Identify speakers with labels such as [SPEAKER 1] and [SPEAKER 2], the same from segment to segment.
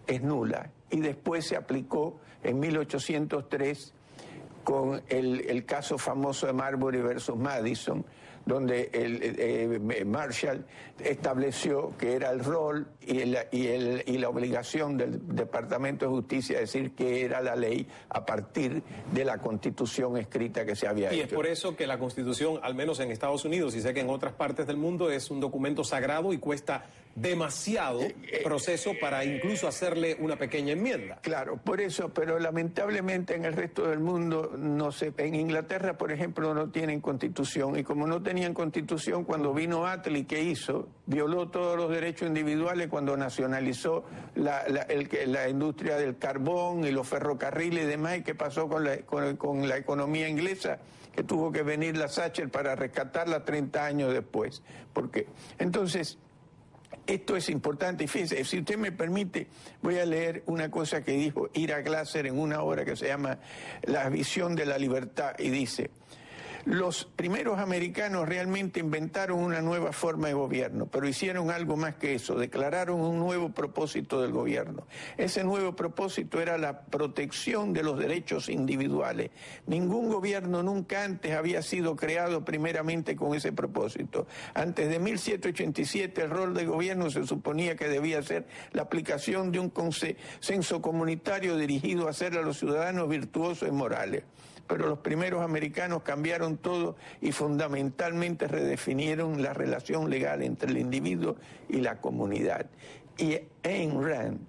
[SPEAKER 1] es nula. Y después se aplicó en 1803 con el caso famoso de Marbury versus Madison, donde Marshall estableció que era el rol y la obligación del Departamento de Justicia decir que era la ley a partir de la Constitución escrita que se había hecho.
[SPEAKER 2] Y es por eso que la Constitución, al menos en Estados Unidos, y sé que en otras partes del mundo, es un documento sagrado y cuesta demasiado proceso para incluso hacerle una pequeña enmienda.
[SPEAKER 1] Claro, por eso, pero lamentablemente en el resto del mundo no sé. En Inglaterra, por ejemplo, no tienen Constitución, y como no tenían Constitución, cuando vino Attlee, ¿qué hizo? Violó todos los derechos individuales cuando nacionalizó la industria del carbón y los ferrocarriles y demás. ¿Y qué pasó con la economía inglesa? Que tuvo que venir la Thatcher para rescatarla 30 años después. ¿Por qué? Entonces, esto es importante, y fíjense, si usted me permite, voy a leer una cosa que dijo Ira Glasser en una obra que se llama La visión de la libertad, y dice: los primeros americanos realmente inventaron una nueva forma de gobierno, pero hicieron algo más que eso, declararon un nuevo propósito del gobierno. Ese nuevo propósito era la protección de los derechos individuales. Ningún gobierno nunca antes había sido creado primeramente con ese propósito. Antes de 1787 el rol de gobierno se suponía que debía ser la aplicación de un consenso comunitario dirigido a hacer a los ciudadanos virtuosos y morales. Pero los primeros americanos cambiaron todo y fundamentalmente redefinieron la relación legal entre el individuo y la comunidad. Y Ayn Rand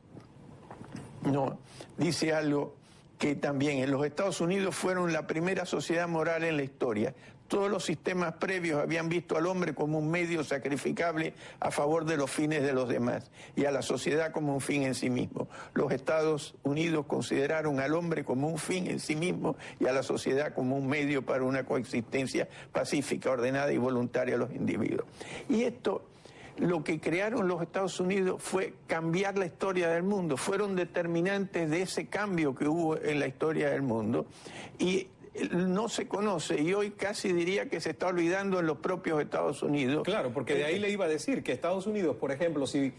[SPEAKER 1] dice algo que también en los Estados Unidos fueron la primera sociedad moral en la historia. Todos los sistemas previos habían visto al hombre como un medio sacrificable a favor de los fines de los demás y a la sociedad como un fin en sí mismo. Los Estados Unidos consideraron al hombre como un fin en sí mismo y a la sociedad como un medio para una coexistencia pacífica, ordenada y voluntaria de los individuos. Y esto, lo que crearon los Estados Unidos fue cambiar la historia del mundo. Fueron determinantes de ese cambio que hubo en la historia del mundo, y no se conoce, y hoy casi diría que se está olvidando en los propios Estados Unidos.
[SPEAKER 2] Claro, porque de ahí le iba a decir que Estados Unidos, por ejemplo, si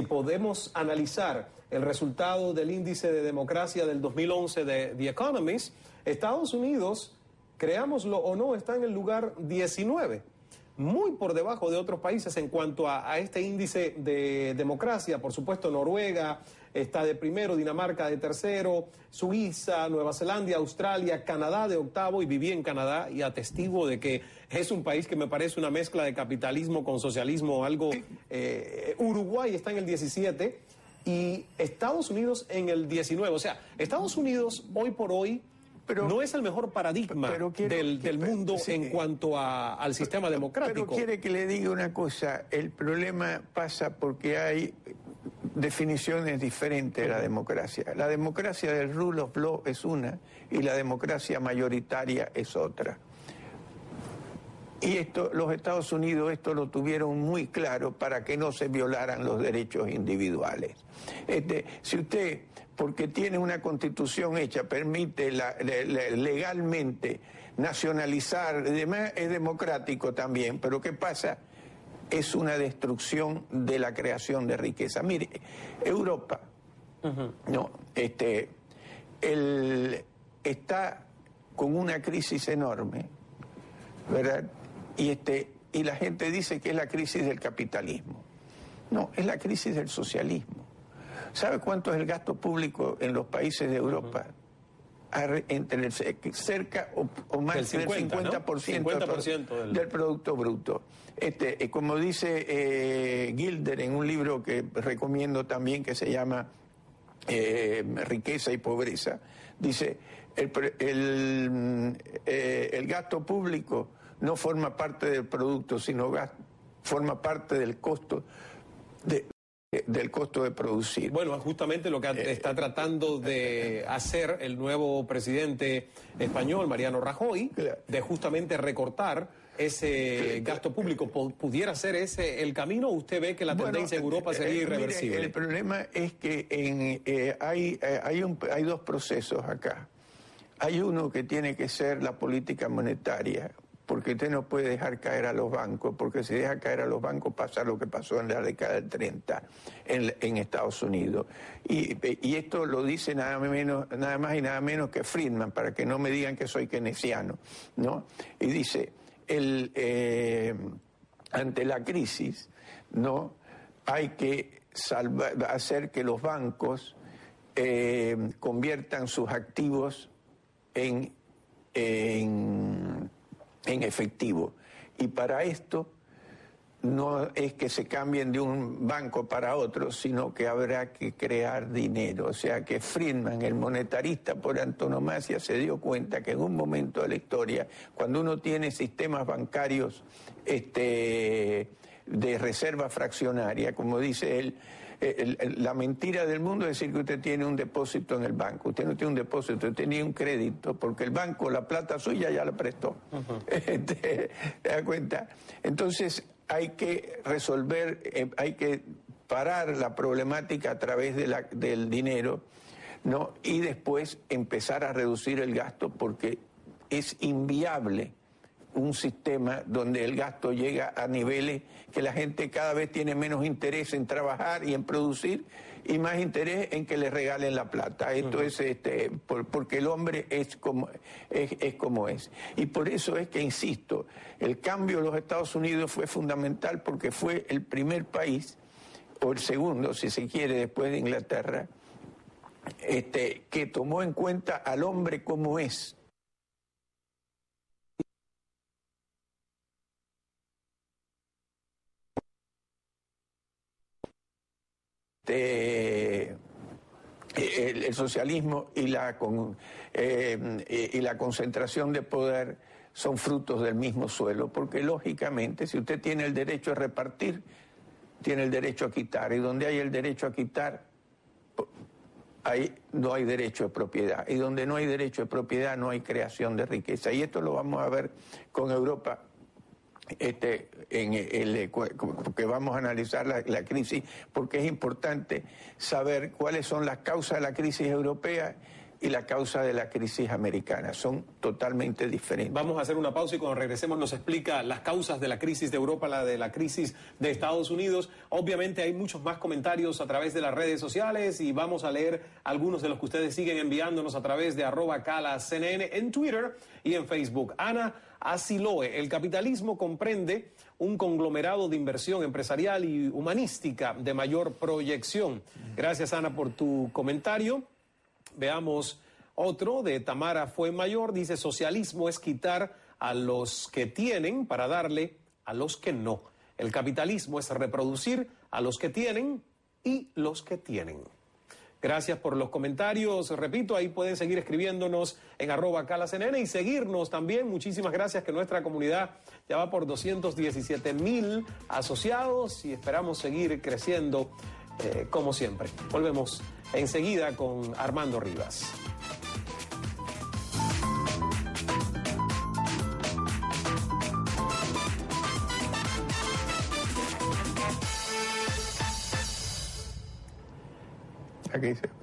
[SPEAKER 2] podemos analizar el resultado del índice de democracia del 2011 de The Economist, Estados Unidos, creámoslo o no, está en el lugar 19, muy por debajo de otros países en cuanto a este índice de democracia. Por supuesto, Noruega está de primero, Dinamarca de tercero, Suiza, Nueva Zelanda, Australia, Canadá de octavo, y viví en Canadá y atestigo de que es un país que me parece una mezcla de capitalismo con socialismo, algo. Uruguay está en el 17 y Estados Unidos en el 19. O sea, Estados Unidos hoy por hoy no es el mejor paradigma del mundo en cuanto al sistema democrático.
[SPEAKER 1] Pero quiere que le diga una cosa, el problema pasa porque hay definiciones diferentes de la democracia. La democracia del rule of law es una y la democracia mayoritaria es otra. Y los Estados Unidos esto lo tuvieron muy claro para que no se violaran los derechos individuales. Si usted, porque tiene una constitución hecha, permite legalmente nacionalizar y demás, es democrático también, pero ¿qué pasa? Es una destrucción de la creación de riqueza. Mire, Europa está con una crisis enorme, ¿verdad? Y la gente dice que es la crisis del capitalismo. No, es la crisis del socialismo. ¿Sabe cuánto es el gasto público en los países de Europa? Entre cerca o más del 50% del Producto Bruto. Como dice Gilder en un libro que recomiendo también, que se llama Riqueza y Pobreza, dice, el gasto público no forma parte del producto, sino forma parte del costo del costo de producir.
[SPEAKER 2] Bueno, justamente lo que está tratando de hacer el nuevo presidente español, Mariano Rajoy, de justamente recortar ese gasto público. ¿Pudiera ser ese el camino, o usted ve que la tendencia en Europa sería irreversible?
[SPEAKER 1] Mire, el problema es que hay dos procesos acá. Hay uno que tiene que ser la política monetaria, porque usted no puede dejar caer a los bancos, porque si deja caer a los bancos pasa lo que pasó en la década del 30 en Estados Unidos. Y esto lo dice nada más y nada menos que Friedman, para que no me digan que soy keynesiano, ¿no? Y dice, ante la crisis, ¿no?, hay que hacer que los bancos conviertan sus activos en efectivo. Y para esto no es que se cambien de un banco para otro, sino que habrá que crear dinero. O sea que Friedman, el monetarista por antonomasia, se dio cuenta que en un momento de la historia, cuando uno tiene sistemas bancarios de reserva fraccionaria, como dice él, la mentira del mundo es decir que usted tiene un depósito en el banco. Usted no tiene un depósito, usted tenía un crédito, porque el banco la plata suya ya la prestó. ¿Te das cuenta? Entonces hay que resolver, hay que parar la problemática a través del dinero, ¿no? Y después empezar a reducir el gasto, porque es inviable un sistema donde el gasto llega a niveles que la gente cada vez tiene menos interés en trabajar y en producir y más interés en que le regalen la plata. Esto es porque el hombre es como es. Y por eso es que, insisto, el cambio de los Estados Unidos fue fundamental, porque fue el primer país, o el segundo, si se quiere, después de Inglaterra, que tomó en cuenta al hombre como es. El socialismo y la concentración de poder son frutos del mismo suelo, porque lógicamente si usted tiene el derecho a repartir, tiene el derecho a quitar, y donde hay el derecho a quitar, ahí no hay derecho de propiedad, y donde no hay derecho de propiedad no hay creación de riqueza. Y esto lo vamos a ver con Europa, porque vamos a analizar la crisis, porque es importante saber cuáles son las causas de la crisis europea y la causa de la crisis americana. Son totalmente diferentes.
[SPEAKER 2] Vamos a hacer una pausa y cuando regresemos nos explica las causas de la crisis de Europa, la de la crisis de Estados Unidos. Obviamente hay muchos más comentarios a través de las redes sociales y vamos a leer algunos de los que ustedes siguen enviándonos a través de @CalaCNN en Twitter y en Facebook. Ana Asiloe, el capitalismo comprende un conglomerado de inversión empresarial y humanística de mayor proyección. Gracias, Ana, por tu comentario. Veamos otro de Tamara Fuenmayor. Dice, socialismo es quitar a los que tienen para darle a los que no. El capitalismo es reproducir a los que tienen y los que tienen. Gracias por los comentarios. Repito, ahí pueden seguir escribiéndonos en @CalaCNN y seguirnos también. Muchísimas gracias, que nuestra comunidad ya va por 217,000 asociados y esperamos seguir creciendo como siempre. Volvemos enseguida con Armando Rivas.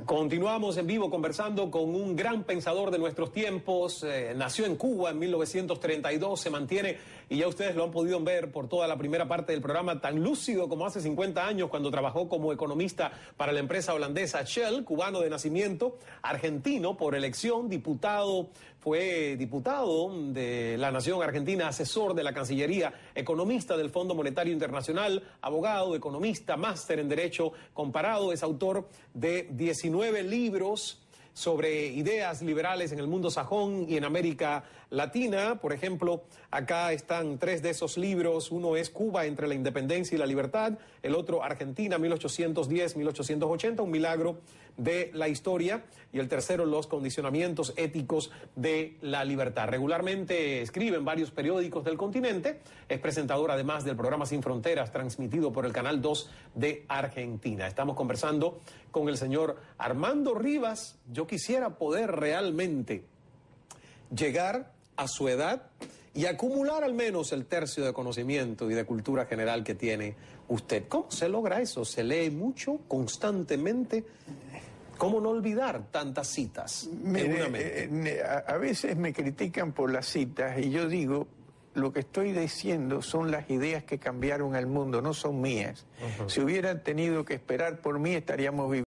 [SPEAKER 2] Continuamos en vivo conversando con un gran pensador de nuestros tiempos. Nació en Cuba en 1932, se mantiene, y ya ustedes lo han podido ver por toda la primera parte del programa, tan lúcido como hace 50 años cuando trabajó como economista para la empresa holandesa Shell, cubano de nacimiento, argentino por elección, diputado, fue diputado de la Nación Argentina, asesor de la Cancillería, economista del Fondo Monetario Internacional, abogado, economista, máster en Derecho Comparado, es autor de 19 libros sobre ideas liberales en el mundo sajón y en América Latina. Por ejemplo, acá están 3 de esos libros. Uno es Cuba entre la independencia y la libertad, el otro Argentina 1810-1880, un milagro de la historia, y el tercero Los condicionamientos éticos de la libertad. Regularmente escribe en varios periódicos del continente, es presentador además del programa Sin Fronteras, transmitido por el Canal 2 de Argentina. Estamos conversando con el señor Armando Rivas. Yo quisiera poder realmente llegar a su edad y acumular al menos el tercio de conocimiento y de cultura general que tiene usted. ¿Cómo se logra eso? ¿Se lee mucho, constantemente? ¿Cómo no olvidar tantas citas en una mente?
[SPEAKER 1] A veces me critican por las citas y yo digo, lo que estoy diciendo son las ideas que cambiaron el mundo, no son mías. Si hubieran tenido que esperar por mí, estaríamos viviendo